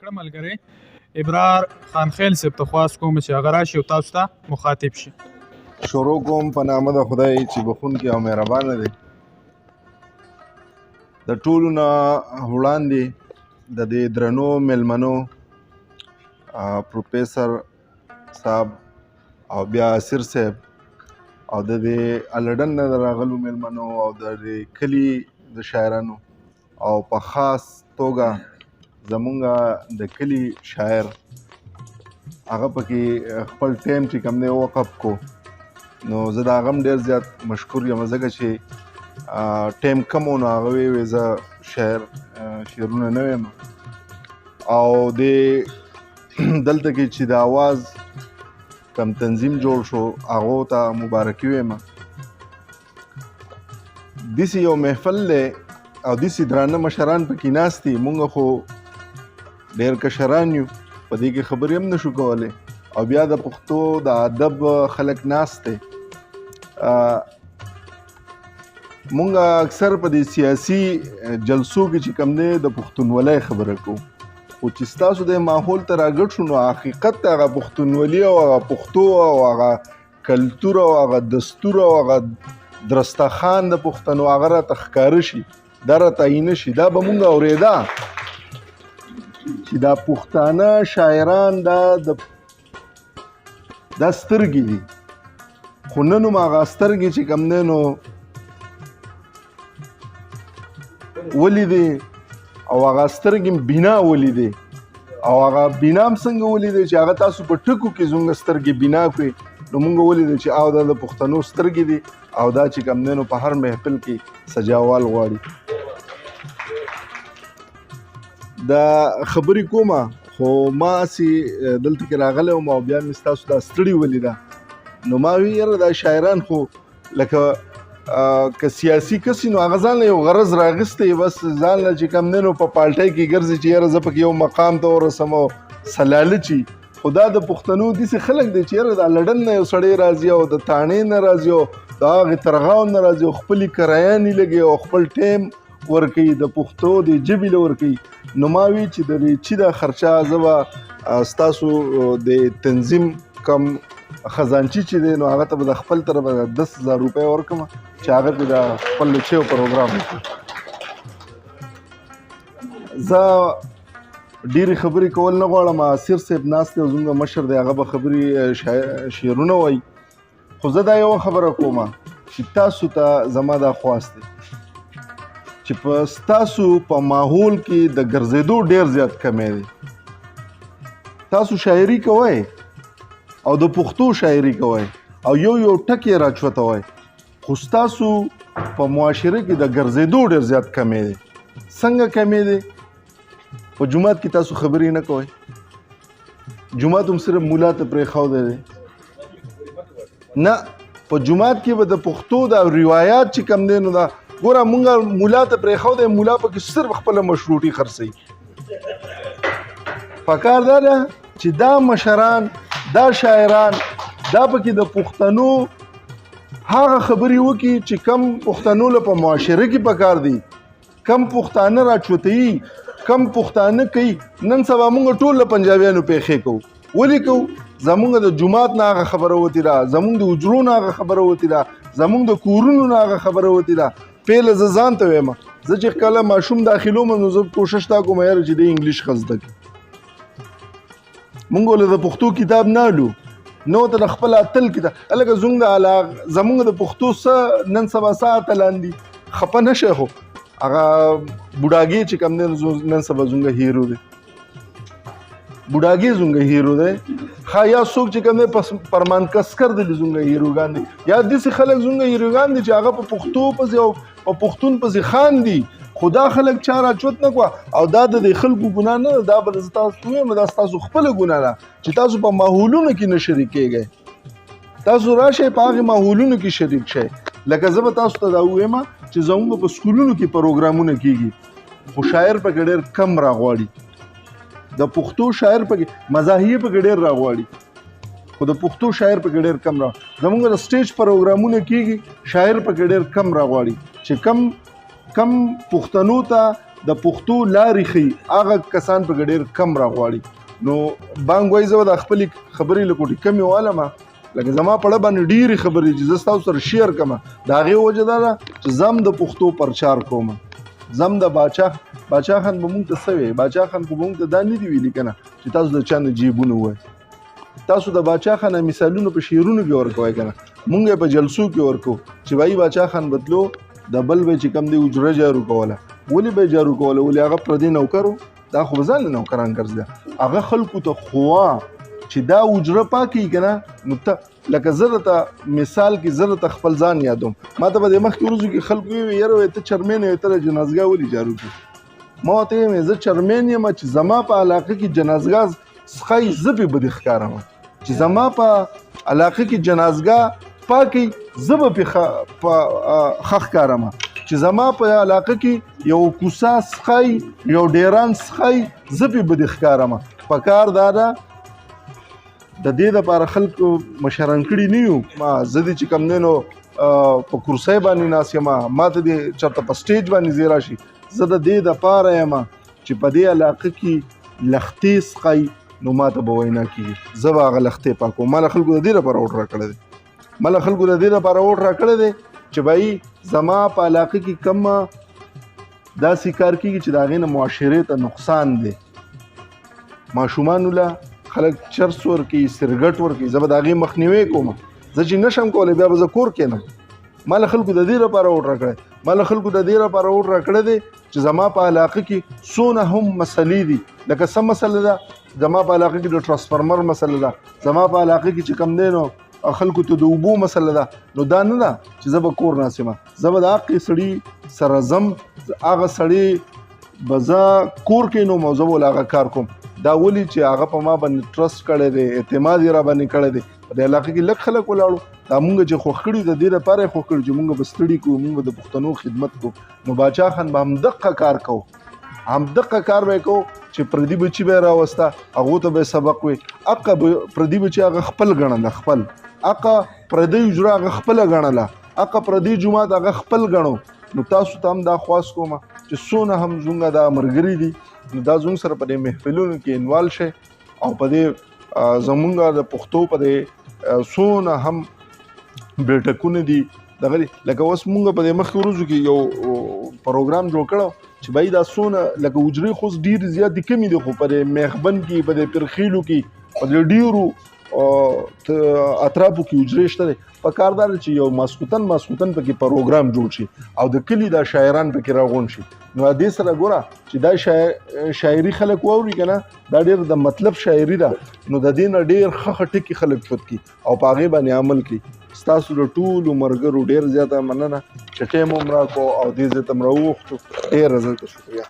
تکړه ملګری ابرار خانخیل صاحب ته خواست کوم چې هغه راشي او تاسو ته مخاطب شي. شروع کوم په نامه د خدای چې بخونکی او مهربانه دی. د ټولو نه وړاندې د دې درنو میلمنو پروفیسر صاحب او بیا اسیر صاحب او د دې لندن نه راغلو میلمنو او د دې کلي د شاعرانو او په خاص توګه زمونږ د کلي شاعر هغه پکې خپل ټایم چې کوم دی وقف کو، نو زه د هغه هم ډېر زیات مشکور یم ځکه چې ټایم کم و نو هغه وی زه شعرونه نه ویم او د دلته کې چې د اواز کم تنظیم جوړ شو هغو ته مبارکي ویم. داسې یو محفل دی او داسې درانه مشران پکې ناست دي، مونږ خو ډېر کشران یو، په دې کې خبرې هم نشو کولی او بیا د پښتو د ادب خلک ناست دی. مونږ اکثر په دې سیاسي جلسو کې چې کوم دی د پښتونولۍ خبره کوو، خو چې ستاسو د ماحول ته راګډ شو نو حقیقت ته هغه پښتونولي او هغه پښتو او هغه کلتور او هغه دستور او هغه درستخان د پښتنو هغه راته ښکاره شي، دا راته عینه شي، دا به مونږ اورېده چې دا پښتانه شاعران دا سترګې دي، خو نن هم هغه سترګې چې کوم دی نو ولیدې او هغه سترګې بینا ولیدې او هغه بینا هم څنګه ولیدې چې هغه تاسو په ټکو کې زموږ سترګې بینا کړې، نو موږ ولیدې چې او دا د پښتنو سترګې دي او دا چې کوم دی نو په هر محفل کې سجاوال غواړي. دا خبرې کومه خو ما هسې دلته کې راغلی وم او بیا مې ستاسو دا ستړي ولیده، نو ما وی یاره دا شاعران خو لکه که سیاسي کس نو هغه ځان له یو غرض راغستی، بس ځان له چې کوم دی نو په پالټۍ کې ګرځي چې یاره زه پکې یو مقام ته ورسم او سلالچي. خو دا د پښتنو داسې خلک دی چې یاره د لندن نه یو سړی راځي او د تانې نه راځي او د هغې ترغاو نه راځي او خپلې کرایانې لګي او خپل ټایم ورکوي د پښتو د ژبې له ورکوي. نو ما وی چې د دې چې دا خرچه زه به ستاسو د تنظیم کم خزانچي چې دی نو هغه ته به د خپل طرفه 10,000 روپۍ ورکړم چې هغه پې د خپل د چیو پروګرام وکړي. زه ډېرې خبرې کول نه غواړم، اسیر صاحب ناست دی او زموږ مشر دی هغه به خبرې شعرونه وایي، خو زه دا یوه خبره کوم چې تاسو ته زما دا خواست دی چې په ستاسو په ماحول کې د ګرځېدو ډېر زیات کمی دی. تاسو شاعري کوئ او د پښتو شاعري کوئ او یو ټکی راچوتوئ، خو ستاسو په معاشره کې د ګرځېدو ډېر زیات کمی دی. څنګه کمی دی؟ په جومات کې تاسو خبرې نه کوئ، جومات هم صرف مولا ته پرېښودی دی نه، په جومات کې به د پښتو د روایات چې کم دی نو دا ګوره مونږ مولا ته پرېښودی، مولا پکې صرف خپله مشروطي خرڅوي. پکار دا ده چې دا مشران دا شاعران دا پکې د پښتنو هغه خبرې وکړي چې کم پښتنو له په معاشره کې پکار دي، کم پښتانه راچوتوي، کم پښتانه کوي. نن سبا مونږ ټول له پنجابیانو پیښې کوو، ولې کوو؟ زمونږ د جومات نه هغه خبره وتې ده، زمونږ د حجرو نه هغه خبره وتې ده، زمونږ د کورونو نه هغه خبره وتې ده. پهله زه ځان ته ویم زه چې کله ماشوم داخلوم نو زه کوشش دا کوم یاره چې د انګلیش ښه زده کړي. مونږ له د پښتو کتاب نه الو نو ته د خپل اتل کتاب هلکه زمونږ د پښتو څه نن سبا څه اتلان دي خفه نه شئ، خو هغه بوډاګي چې کوم دی نن سبا زموږ هیرو دی، بوډاګي زموږ هیرو دی. ښه یا څوک چې کوم دی پرمان کسکر دی زموږ هیروګان دي، یا داسې خلک زموږ هیروګان دي چې هغه په پښتو پسې او په پښتون پسې خاندي، خو دا خلک چا راچوت نه کړه او دا د دې خلکو ګناه نه ده، دا به زه تاسو ویم دا ستاسو خپله ګناه ده چې تاسو په ماحولونو کې نه شریکېږئ. تاسو راشئ په هغې ماحولونو کې شریک شئ. لکه زه به تاسو ته دا ووایم چې زموږ په سکولونو کې پروګرامونه کېږي، خو شاعر پکې ډېر کم راغواړي، د پښتو شاعر پکې مزاحیه پکې ډېر راغواړي، خو د پښتو شاعر پکې ډېر کم زموږ د سټیج پروګرامونه کېږي، شاعر پکې ډېر کم راغواړي چې کم پښتنو ته د پښتو لارې ښیي هغه کسان په ډېر کم راغواړي. نو بانګ وایي زه به د خپلې خبرې له کوټې کمې والم لکه زما په اړه باندې ډېرې خبرې چې زه ستاسو سره شیر کړم د هغې وجه دا ده چې زه هم د پښتو پرچار کوم. زه هم د باچا خان به مونږ ته څه وایي باچا خان خو به مونږ ته دا نه دي ویلي که نه چې تاسو د چا نه جیبونه ووایي. تاسو د باچا خان مثالونه په شعرونو کې ورکوئ که نه مونږ یې په جلسو کې ورکو چې وایي باچا خان بدلو د بل به چې کم دی اجره جارو کوله. ولې به یې جارو کوله؟ ولې هغه پردی نوکر و؟ دا خو به ځان له نوکران ګرځېده. هغه خلکو ته خوا چې دا اجره پاکي که نه نو ته لکه زه درته مثال کې زه درته خپل ځان یادوم. ما ته به د مخکې ورځو کې خلکو وویل یاره ته چرمین یې ته د جنازګاه ولې جارو کړي؟ ما ورته ویم زه چرمین یم چې زما په علاقه کې جنازګاه څښی زه پې بدې ښکارم چې زما په علاقه کې جنازګاه پاکي زه به پې ښه ښکارم چې زما په علاقه کې یو کوڅه څښی یو ډیران څښی زه پې بدې ښکارم. پکار دا ده د دې دپاره خلکو مشران کړي نه یو. ما زه دې چې کوم دی نو په کرسۍ باندې ناست یم ما ته دې چېرته په سټیج باندې ځای راشي زه د دې دپاره یم چې په دې علاقه کې لښتې څښی نو ما ته به وینا کېږي زه به هغه لښتې پاکوم. ما له خلکو د دې لپاره اوټ راکړی دی ما له خلکو د دې لپاره اوټ راکړی دی چې بھائی زما په علاقه کې کوم داسې کار کېږي چې د هغې نه معاشرې ته نقصان دی. ماشومانو له خلک چرس ورکوي سرګټ ورکوي زه به د هغې مخنیوی کوم. زه چې نشم کولی بیا به زه کور کېنم. ما له خلکو د دې لپاره اوټ راکړی ما له خلکو د دې لپاره اوټ راکړی دی چې زما په علاقه کې څونه هم مسلې دي لکه څه مسله ده زما په علاقه کې د ټرانسفارمر مسله ده زما په علاقه کې چې کم دی نو خلکو ته د اوبو مسله ده. نو دا نه ده چې زه به کور ناست یم زه به د هغې سړي سره ځم هغه سړی به زه کور کې نوم او زه به له هغه کار کوم. دا ولي چې هغه په ما باندې ټرست کړی دی اعتماد یې را باندې کړی دی. په دې علاقه کې لږ خلک ولاړو دا مونږ چې خوښ کړي د دې لپاره یې خوښ کړي چې مونږ به ستړي کړو مونږ به د پښتنو خدمت کوو. نو باچا خان به همدقه کار کوو همدقه کار به یې کوو چې پردي بچي به یې راوسته هغو ته به یې سبق وی هغه پردي بچي هغه خپل ګڼله خپل هغه پردی اجره هغه خپله ګڼله هغه پردی جومات هغه خپل ګڼو. نو تاسو ته هم دا خواست کوم چې څونه هم زموږ دا ملګري دي نو دا زموږ سره په دې محفلونو کې انوال شئ او په دې زموږ د پښتو په دې څونه هم بیټکونه دي دغه لکه اوس مونږ په دې مخکې ورځو کې یو پروګرام جوړ کړو چې بھائی دا څونه لکه اجرې خو ډېرې زیاتې کمې دي خو په دې میخبند کې په دې پرخیلو کې په دې ډېرو اطرافو کې اجرې شته دی. پکار دا چې یو ماسخوتن پکې پروګرام جوړ شي او د کلي دا شاعران پکې راغونډ شي. نو دې سره ګوره چې دا شاعري خلک واوري که نه دا ډېر د مطلب شاعري ده نو د دې نه ډېر ښه ټکي خلک چوت کړي او په هغې باندې عمل کړي. ستاسو د ټولو ملګرو ډېر زیاته مننه چې ټایم هم راکړو او دې ځای ته م راووښتو. ډېره زیاته شکریه.